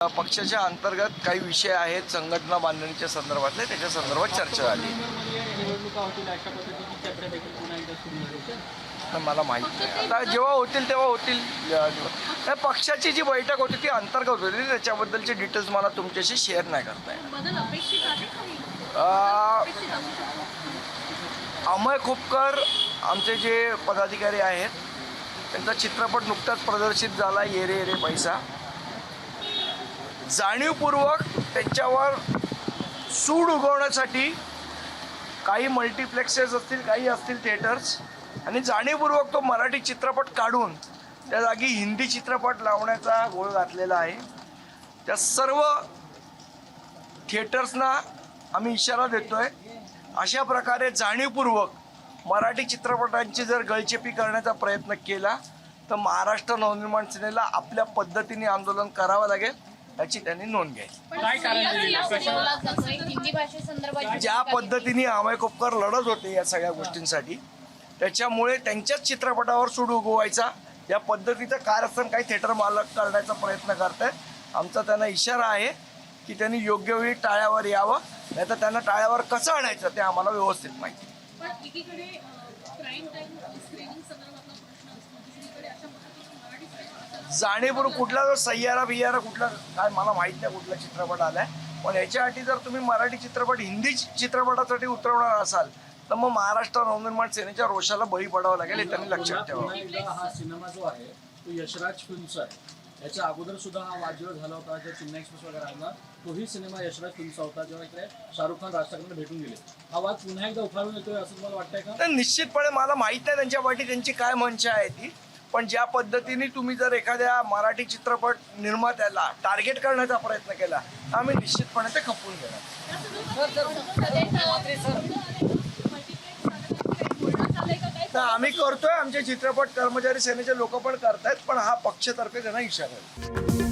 पक्षाच्या अंतर्गत काही विषय आहेत संघटना बांधणीच्या संदर्भातले, त्याच्या संदर्भात चर्चा झाली. मला माहीत नाही, आता जेव्हा होतील तेव्हा होतील. पक्षाची जी बैठक होती ती अंतर्गत होती, त्याच्याबद्दलचे डिटेल्स मला तुमच्याशी शेअर नाही करता येणार. अमय खोपकर आमचे जे पदाधिकारी आहेत त्यांचा चित्रपट नुकताच प्रदर्शित झाला, ये रे ये रे पैसा. जाणीवपूर्वक त्यांच्यावर सूड उगवण्यासाठी काही मल्टिप्लेक्सेस असतील, काही असतील थिएटर्स, आणि जाणीवपूर्वक तो मराठी चित्रपट काढून त्या जागी हिंदी चित्रपट लावण्याचा घोळ घातलेला आहे. त्या सर्व थिएटर्सना आम्ही इशारा देतोय, अशा प्रकारे जाणीवपूर्वक मराठी चित्रपटांची जर गळचेपी करण्याचा प्रयत्न केला तर महाराष्ट्र नवनिर्माण सेनेला आपल्या पद्धतीने आंदोलन करावं लागेल, याची त्यांनी नोंद घ्यायची. ज्या पद्धतीने अमय खोपकर लढत होते या सगळ्या गोष्टींसाठी, त्याच्यामुळे त्यांच्याच चित्रपटावर सूड उगवायचा या पद्धतीचं कारस्थान काही थिएटर मालक करण्याचा प्रयत्न करत आहेत. आमचा त्यांना इशारा आहे की त्यांनी योग्य वेळी टाळ्यावर यावं, नाही तर त्यांना टाळ्यावर कसं आणायचं ते आम्हाला व्यवस्थित माहिती. जाणीवपूर्वक कुठला जो सय्यारा बियारा कुठला काय मला माहीत नाही कुठला चित्रपट आलाय, पण याच्यासाठी जर तुम्ही मराठी चित्रपट हिंदी चित्रपटासाठी उतरवणार असाल तर मग महाराष्ट्र नवनिर्माण सेनेच्या रोषाला बळी पडावं लागेल, हे त्यांनी लक्षात ठेवावं. हा सिनेमा जो आहे तो यशराज फिल्मचा आहे. याच्या अगोदर सुद्धा हा वादविवाद झाला होता, जो चेन्नई एक्सप्रेस वगैरे आला तोही सिनेमा यशराज फिल्मचा होता, जेव्हा इकडे शाहरुख खान राज ठाकरेंना भेटून गेले. हा वाद पुन्हा एकदा उफाळून येतोय असं तुम्हाला वाटतंय का? तर निश्चितपणे मला माहीत नाही त्यांच्या पाठी त्यांची काय मंशा आहे ती, पण ज्या पद्धतीने तुम्ही जर एखाद्या मराठी चित्रपट निर्मात्याला टार्गेट करण्याचा प्रयत्न केला तर आम्ही निश्चितपणे ते खपवून घेणार. तर आम्ही करतोय, आमचे चित्रपट कर्मचारी सेनेचे लोक पण करतायत, पण हा पक्षतर्फे त्यांना इशारा आहे.